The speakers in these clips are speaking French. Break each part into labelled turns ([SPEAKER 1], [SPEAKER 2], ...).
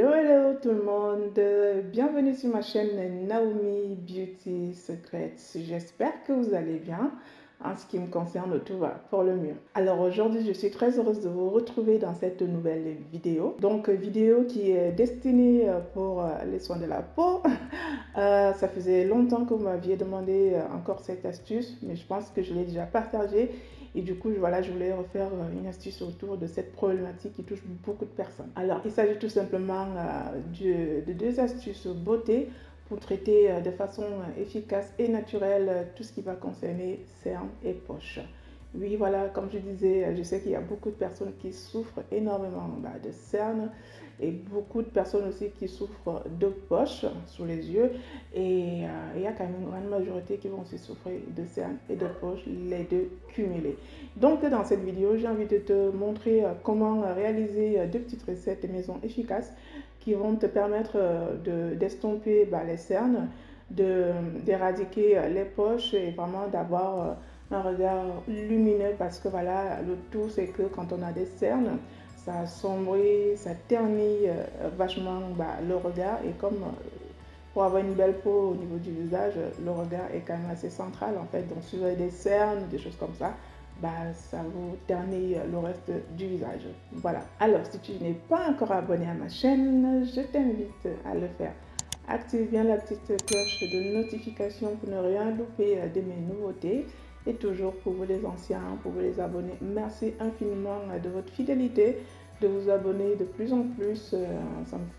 [SPEAKER 1] Hello tout le monde, bienvenue sur ma chaîne Naomi Beauty Secrets. J'espère que vous allez bien. En ce qui me concerne, tout va pour le mieux. Alors aujourd'hui, je suis très heureuse de vous retrouver dans cette nouvelle vidéo. Donc vidéo qui est destinée pour les soins de la peau. Ça faisait longtemps que vous m'aviez demandé encore cette astuce, mais je pense que je l'ai déjà partagée. Et du coup, voilà, je voulais refaire une astuce autour de cette problématique qui touche beaucoup de personnes. Alors, il s'agit tout simplement de deux astuces beauté pour traiter de façon efficace et naturelle tout ce qui va concerner cernes et poches. Oui, voilà, comme je disais, je sais qu'il y a beaucoup de personnes qui souffrent énormément de cernes et beaucoup de personnes aussi qui souffrent de poches sous les yeux. Et il y a quand même une grande majorité qui vont aussi souffrir de cernes et de poches, les deux cumulés. Donc, dans cette vidéo, j'ai envie de te montrer comment réaliser deux petites recettes maison efficaces qui vont te permettre d'estomper les cernes, d'éradiquer les poches et vraiment d'avoir un regard lumineux parce que voilà, le tout c'est que quand on a des cernes, ça assombrit, ça ternit vachement le regard et comme pour avoir une belle peau au niveau du visage, le regard est quand même assez central en fait. Donc si vous avez des cernes, des choses comme ça, ça vous ternit le reste du visage. Voilà. Alors si tu n'es pas encore abonné à ma chaîne, je t'invite à le faire. Active bien la petite cloche de notification pour ne rien louper de mes nouveautés. Et toujours pour vous les anciens, pour vous les abonnés, merci infiniment de votre fidélité, de vous abonner de plus en plus.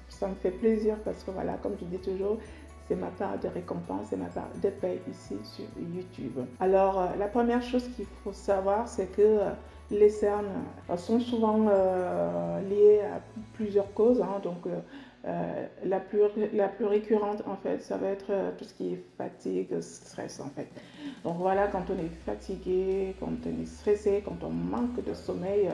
[SPEAKER 1] Ça me fait plaisir parce que voilà, comme je dis toujours, c'est ma part de récompense, c'est ma part de paye ici sur YouTube. Alors, la première chose qu'il faut savoir, c'est que les cernes sont souvent liées à plusieurs causes. La plus récurrente, en fait, ça va être tout ce qui est fatigue, stress, en fait. Donc voilà, quand on est fatigué, quand on est stressé, quand on manque de sommeil,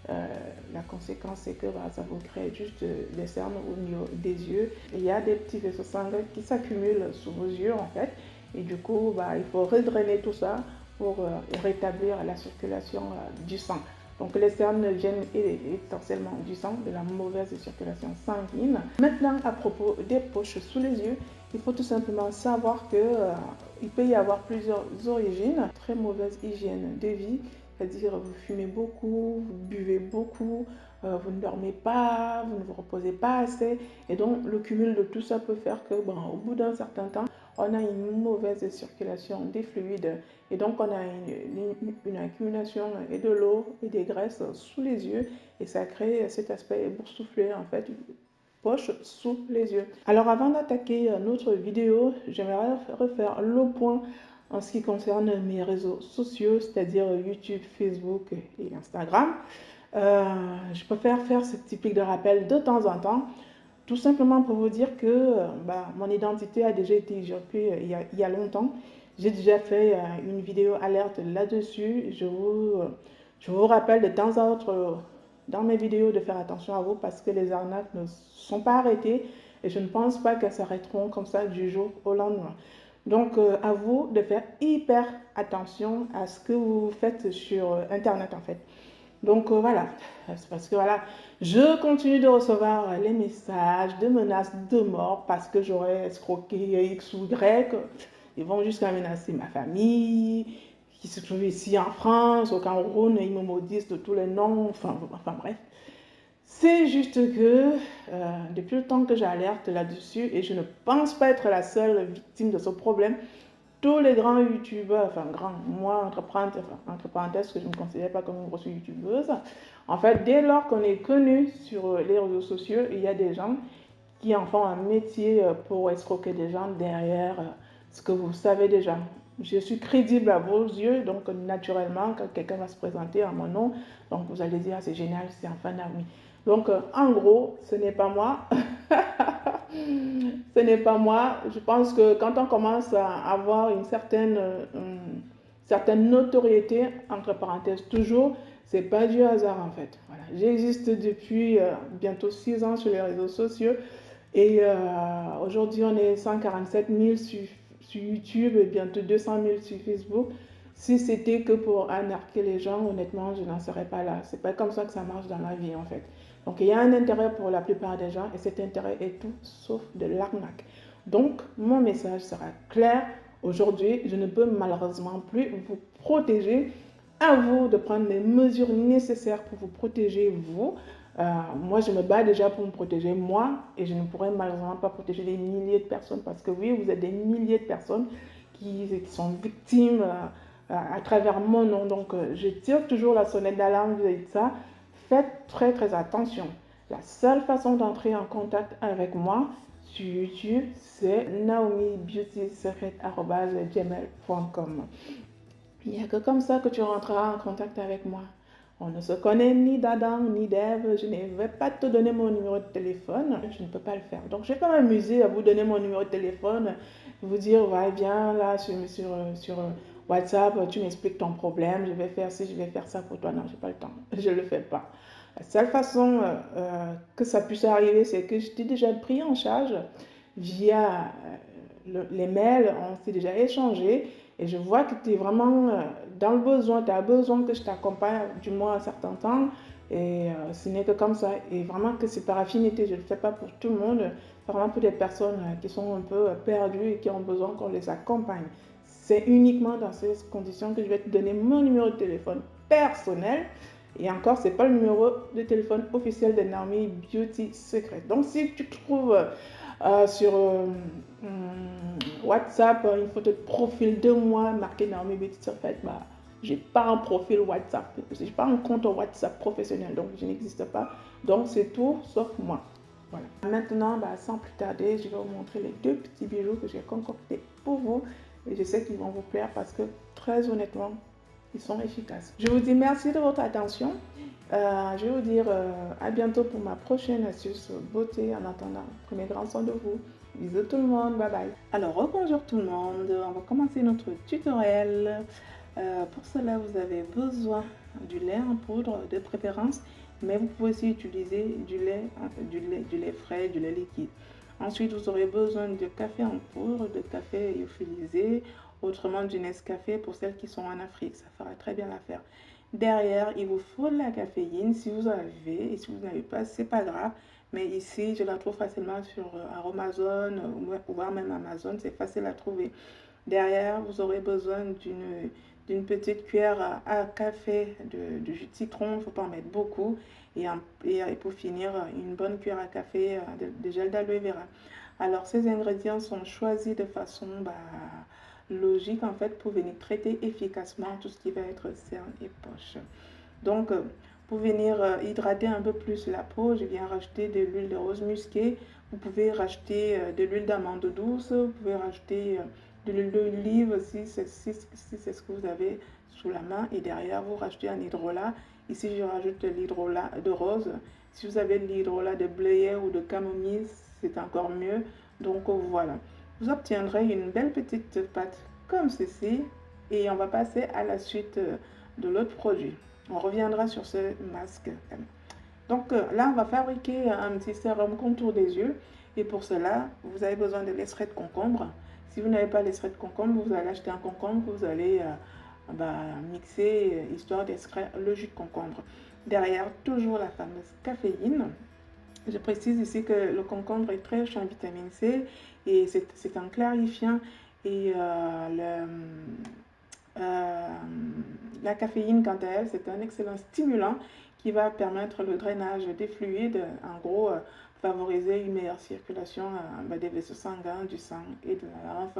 [SPEAKER 1] la conséquence c'est que ça vous crée juste des cernes au niveau des yeux. Il y a des petits vaisseaux sanguins qui s'accumulent sous vos yeux en fait. Et du coup, il faut redrainer tout ça pour rétablir la circulation du sang. Donc les cernes viennent essentiellement du sang, de la mauvaise circulation sanguine. Maintenant, à propos des poches sous les yeux, il faut tout simplement savoir que il peut y avoir plusieurs origines. Très mauvaise hygiène de vie, c'est-à-dire vous fumez beaucoup, vous buvez beaucoup, vous ne dormez pas, vous ne vous reposez pas assez. Et donc le cumul de tout ça peut faire que au bout d'un certain temps, on a une mauvaise circulation des fluides et donc on a une accumulation et de l'eau et des graisses sous les yeux et ça crée cet aspect boursouflé en fait, poche sous les yeux. Alors avant d'attaquer notre vidéo, j'aimerais refaire le point en ce qui concerne mes réseaux sociaux, c'est-à-dire YouTube, Facebook et Instagram. Je préfère faire ce typique de rappel de temps en temps, tout simplement pour vous dire que mon identité a déjà été usurpée il y a longtemps. J'ai déjà fait une vidéo alerte là-dessus. Je vous rappelle de temps à autre dans mes vidéos de faire attention à vous parce que les arnaques ne sont pas arrêtées et je ne pense pas qu'elles s'arrêteront comme ça du jour au lendemain. Donc à vous de faire hyper attention à ce que vous faites sur Internet en fait. Donc voilà, c'est parce que voilà, je continue de recevoir les messages de menaces de mort parce que j'aurais escroqué X ou Y. Ils vont jusqu'à menacer ma famille, qui se trouve ici en France, au Cameroun, ils me maudissent de tous les noms, enfin bref. C'est juste que depuis le temps que j'alerte là-dessus, et je ne pense pas être la seule victime de ce problème, tous les grands youtubeurs, enfin grands, moi entre parenthèses, que je ne me considère pas comme une grosse youtubeuse, en fait, dès lors qu'on est connu sur les réseaux sociaux, il y a des gens qui en font un métier pour escroquer des gens derrière ce que vous savez déjà. Je suis crédible à vos yeux, donc naturellement, quand quelqu'un va se présenter en mon nom, donc vous allez dire, c'est génial, c'est enfin Naomi. Donc, en gros, ce n'est pas moi. Ce n'est pas moi. Je pense que quand on commence à avoir certaine notoriété, entre parenthèses toujours, c'est pas du hasard en fait. Voilà. J'existe depuis bientôt 6 ans sur les réseaux sociaux et aujourd'hui on est 147 000 sur YouTube et bientôt 200 000 sur Facebook. Si c'était que pour arnaquer les gens, honnêtement, je n'en serais pas là. C'est pas comme ça que ça marche dans la vie en fait. Donc il y a un intérêt pour la plupart des gens et cet intérêt est tout sauf de l'arnaque. Donc mon message sera clair. Aujourd'hui, je ne peux malheureusement plus vous protéger. À vous de prendre les mesures nécessaires pour vous protéger, vous. Moi, je me bats déjà pour me protéger, moi, et je ne pourrais malheureusement pas protéger des milliers de personnes parce que oui, vous êtes des milliers de personnes qui sont victimes à travers mon nom. Donc, je tire toujours la sonnette d'alarme vis-à-vis de ça. Faites très très attention. La seule façon d'entrer en contact avec moi sur YouTube, c'est naomibeautysecret@gmail.com. Il n'y a que comme ça que tu rentreras en contact avec moi. On ne se connaît ni d'Adam ni d'Ève. Je ne vais pas te donner mon numéro de téléphone. Je ne peux pas le faire. Donc, je ne vais pas m'amuser à vous donner mon numéro de téléphone, vous dire, ouais, viens là sur WhatsApp, tu m'expliques ton problème, je vais faire ci, je vais faire ça pour toi. Non, je n'ai pas le temps. Je ne le fais pas. La seule façon que ça puisse arriver, c'est que je t'ai déjà pris en charge via les mails, on s'est déjà échangé et je vois que tu es vraiment dans le besoin, tu as besoin que je t'accompagne du moins un certain temps et ce n'est que comme ça et vraiment que c'est par affinité, je ne le fais pas pour tout le monde, vraiment pour des personnes qui sont un peu perdues et qui ont besoin qu'on les accompagne. C'est uniquement dans ces conditions que je vais te donner mon numéro de téléphone personnel. Et encore, ce n'est pas le numéro de téléphone officiel de Naomi Beauty Secret. Donc, si tu trouves sur WhatsApp une photo de profil de moi marqué Naomi Beauty Secret, bah, j'ai pas un profil WhatsApp, j'ai pas un compte WhatsApp professionnel, donc je n'existe pas. Donc, c'est tout sauf moi. Voilà. Maintenant, bah, sans plus tarder, je vais vous montrer les deux petits bijoux que j'ai concoctés pour vous. Et je sais qu'ils vont vous plaire parce que, très honnêtement, ils sont efficaces. Je vous dis merci de votre attention. Je vais vous dire à bientôt pour ma prochaine astuce beauté. En attendant, prenez grand soin de vous. Bisous tout le monde, bye bye. Alors, bonjour tout le monde. On va commencer notre tutoriel. Pour cela, vous avez besoin du lait en poudre de préférence, mais vous pouvez aussi utiliser du lait frais, du lait liquide. Ensuite, vous aurez besoin de café en poudre, de café lyophilisé, autrement du Nescafé pour celles qui sont en Afrique. Ça fera très bien l'affaire. Derrière, il vous faut de la caféine si vous en avez, et si vous n'avez pas, c'est pas grave. Mais ici, je la trouve facilement sur Amazon, ou voire même Amazon, c'est facile à trouver. Derrière, vous aurez besoin d'une petite cuillère à café de jus de citron, il ne faut pas en mettre beaucoup. Et pour finir, une bonne cuillère à café de gel d'aloe vera. Alors, ces ingrédients sont choisis de façon logique en fait pour venir traiter efficacement tout ce qui va être cernes et poches. Donc, pour venir hydrater un peu plus la peau, je viens rajouter de l'huile de rose musquée. Vous pouvez rajouter de l'huile d'amande douce, vous pouvez rajouter de l'huile d'olive si c'est ce que vous avez sous la main. Et derrière, vous rajoutez un hydrolat. Ici, je rajoute l'hydrolat de rose. Si vous avez l'hydrolat de bleuet ou de camomille, c'est encore mieux. Donc voilà, vous obtiendrez une belle petite pâte comme ceci. Et on va passer à la suite de l'autre produit. On reviendra sur ce masque. Donc là, on va fabriquer un petit sérum contour des yeux. Et pour cela, vous avez besoin de l'extrait de concombre. Si vous n'avez pas l'extrait de concombre, vous allez acheter un concombre que vous allez mixer histoire d'extraire le jus de concombre. Derrière, toujours la fameuse caféine. Je précise ici que le concombre est très riche en vitamine C et c'est un clarifiant et la caféine, quant à elle, c'est un excellent stimulant qui va permettre le drainage des fluides, en gros, favoriser une meilleure circulation des vaisseaux sanguins, du sang et de la lymphe,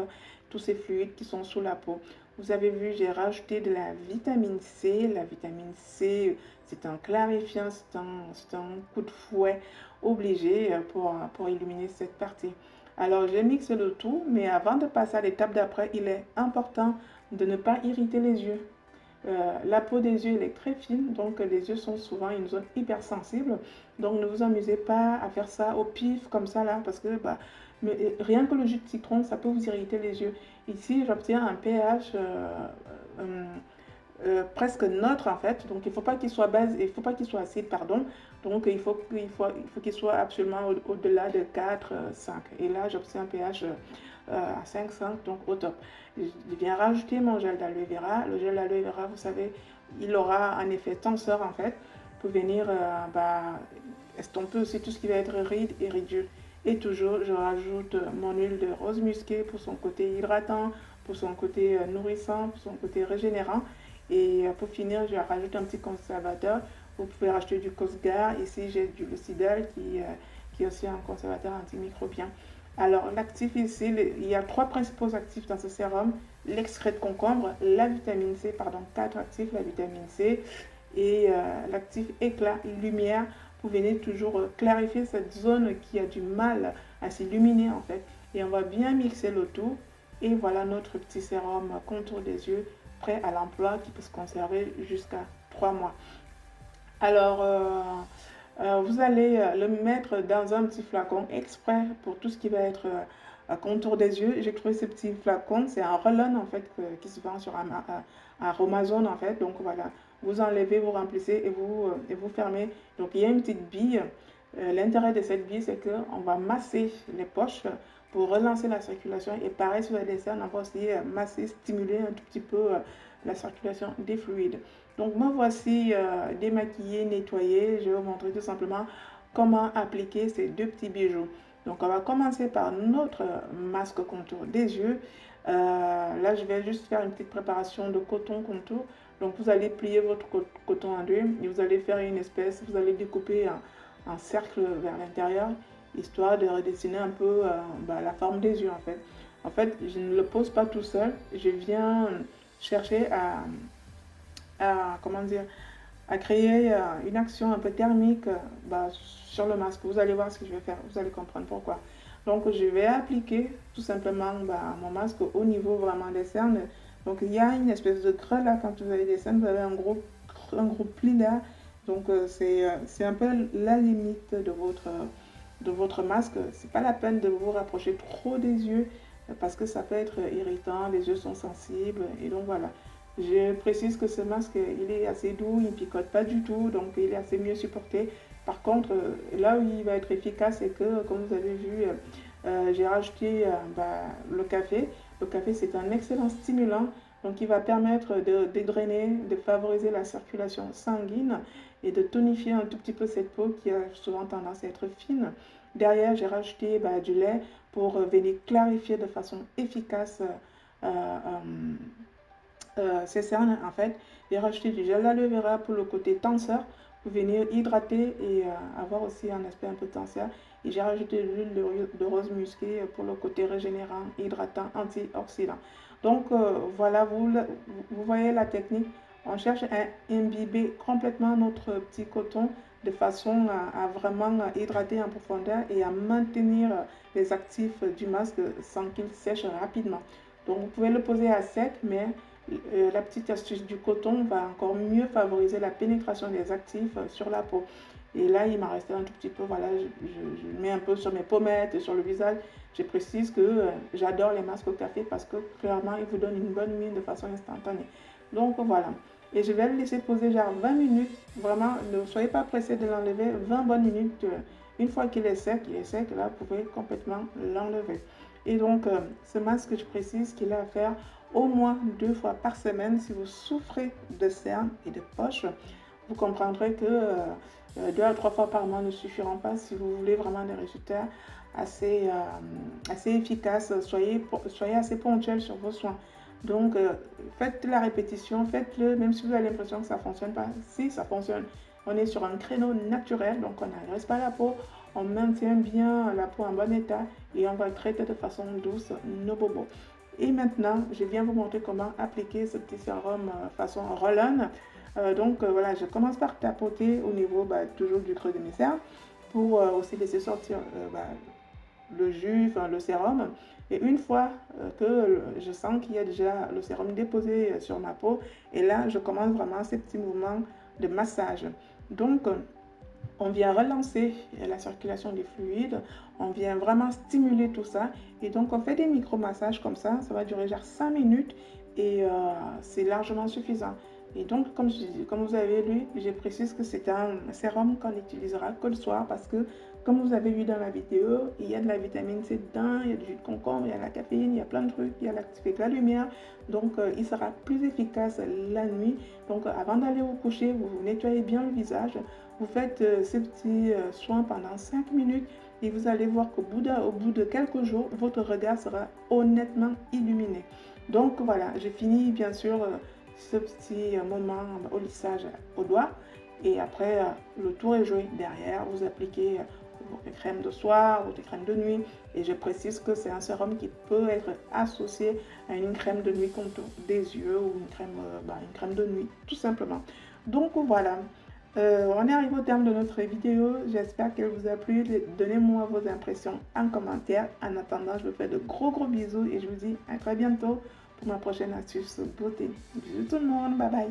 [SPEAKER 1] tous ces fluides qui sont sous la peau. Vous avez vu, j'ai rajouté de la vitamine C. La vitamine C, c'est un clarifiant, c'est un coup de fouet obligé pour illuminer cette partie. Alors, je mixe le tout, mais avant de passer à l'étape d'après, il est important de ne pas irriter les yeux. La peau des yeux elle est très fine, donc les yeux sont souvent une zone hypersensible. Donc ne vous amusez pas à faire ça au pif comme ça là, parce que rien que le jus de citron, ça peut vous irriter les yeux. Ici, j'obtiens un pH presque neutre en fait, donc il ne faut pas qu'il soit base, il faut pas qu'il soit acide, pardon. Donc il faut qu'il soit absolument au-delà de 4, 5. Et là, j'obtiens un pH à 5, 5, donc au top. Je viens rajouter mon gel d'aloe vera. Le gel d'aloe vera, vous savez, il aura un effet tenseur en fait, pour venir estomper aussi tout ce qui va être ride et ridule. Et toujours, je rajoute mon huile de rose musquée pour son côté hydratant, pour son côté nourrissant, pour son côté régénérant. Et pour finir, je rajoute un petit conservateur. Vous pouvez racheter du Cosgar. Ici, j'ai du Lucidol qui est aussi un conservateur antimicrobien. Alors, l'actif ici, il y a 3 principaux actifs dans ce sérum. L'extrait de concombre, la vitamine C, pardon, 4 actifs, la vitamine C et l'actif éclat, lumière, pour venir toujours clarifier cette zone qui a du mal à s'illuminer en fait. Et on va bien mixer le tout. Et voilà notre petit sérum contour des yeux prêt à l'emploi qui peut se conserver jusqu'à 3 mois. Alors, vous allez le mettre dans un petit flacon exprès pour tout ce qui va être contour des yeux. J'ai trouvé ce petit flacon, c'est un roll-on en fait qui se vend sur Amazon en fait. Donc voilà, vous enlevez, vous remplissez et vous fermez. Donc il y a une petite bille. L'intérêt de cette bille, c'est qu'on va masser les poches pour relancer la circulation. Et pareil sur les dessins, on va aussi masser, stimuler un tout petit peu la circulation des fluides. Donc me voici démaquillée, nettoyée. Je vais vous montrer tout simplement comment appliquer ces 2 petits bijoux. Donc on va commencer par notre masque contour des yeux. Là je vais juste faire une petite préparation de coton contour. Donc vous allez plier votre coton en deux et vous allez faire une espèce, vous allez découper un cercle vers l'intérieur, histoire de redessiner un peu la forme des yeux en fait. En fait, je ne le pose pas tout seul, je viens chercher comment dire, à créer une action un peu thermique sur le masque. Vous allez voir ce que je vais faire, vous allez comprendre pourquoi. Donc je vais appliquer tout simplement mon masque au niveau vraiment des cernes. Donc il y a une espèce de creux là, quand vous avez des cernes, vous avez un gros pli là. Donc c'est un peu la limite de votre masque. C'est pas la peine de vous rapprocher trop des yeux parce que ça peut être irritant, les yeux sont sensibles et donc voilà. Je précise que ce masque, il est assez doux, il ne picote pas du tout, donc il est assez mieux supporté. Par contre, là où il va être efficace, c'est que, comme vous avez vu, j'ai rajouté le café. Le café, c'est un excellent stimulant, donc il va permettre de dédrainer, de favoriser la circulation sanguine et de tonifier un tout petit peu cette peau qui a souvent tendance à être fine. Derrière, j'ai rajouté du lait pour venir clarifier de façon efficace ces cernes en fait. J'ai rajouté du gel d'aloe vera pour le côté tenseur, pour venir hydrater et avoir aussi un aspect un peu tenseur. Et j'ai rajouté de l'huile de rose musquée pour le côté régénérant, hydratant, antioxydant. Donc voilà, vous voyez la technique. On cherche à imbiber complètement notre petit coton de façon à vraiment hydrater en profondeur et à maintenir les actifs du masque sans qu'il sèche rapidement. Donc vous pouvez le poser à sec, mais la petite astuce du coton va encore mieux favoriser la pénétration des actifs sur la peau. Et là, il m'a resté un tout petit peu, voilà, je mets un peu sur mes pommettes et sur le visage. Je précise que j'adore les masques au café parce que clairement, ils vous donnent une bonne mine de façon instantanée. Donc voilà. Et je vais le laisser poser genre 20 minutes. Vraiment, ne soyez pas pressé de l'enlever. 20 bonnes minutes. Une fois qu'il est sec, là, vous pouvez complètement l'enlever. Et donc, ce masque, je précise qu'il est à faire au moins 2 fois par semaine. Si vous souffrez de cernes et de poches, vous comprendrez que 2 à 3 fois par mois ne suffiront pas si vous voulez vraiment des résultats assez efficaces. Soyez assez ponctuel sur vos soins. Donc, faites la répétition, faites-le, même si vous avez l'impression que ça ne fonctionne pas. Si ça fonctionne, on est sur un créneau naturel, donc on n'agresse pas la peau, on maintient bien la peau en bon état et on va traiter de façon douce nos bobos. Et maintenant, je viens vous montrer comment appliquer ce petit sérum façon roll-on. Donc voilà, je commence par tapoter au niveau toujours du creux de mes cernes pour aussi laisser sortir le jus, enfin le sérum. Et une fois que je sens qu'il y a déjà le sérum déposé sur ma peau, et là, je commence vraiment ces petits mouvements de massage. Donc, on vient relancer la circulation des fluides, on vient vraiment stimuler tout ça. Et donc, on fait des micro-massages comme ça va durer genre 5 minutes et c'est largement suffisant. Et donc, comme vous avez lu, je précise que c'est un sérum qu'on utilisera que le soir parce que Comme vous avez vu dans la vidéo, il y a de la vitamine C dedans, il y a du jus de concombre, il y a la caféine, il y a plein de trucs, il y a l'activé de la lumière. Donc, il sera plus efficace la nuit. Donc, avant d'aller vous coucher, vous nettoyez bien le visage. Vous faites ces petits soins pendant 5 minutes et vous allez voir qu'au bout de quelques jours, votre regard sera honnêtement illuminé. Donc, voilà, j'ai fini bien sûr ce petit moment au lissage au doigt. Et après, le tour est joué. Derrière, vous appliquez votre crème de soir, votre crème de nuit. Et je précise que c'est un sérum qui peut être associé à une crème de nuit contre des yeux ou une crème de nuit, tout simplement. Donc voilà, on est arrivé au terme de notre vidéo. J'espère qu'elle vous a plu. Donnez-moi vos impressions en commentaire. En attendant, je vous fais de gros bisous et je vous dis à très bientôt pour ma prochaine astuce beauté. Bisous tout le monde, bye bye.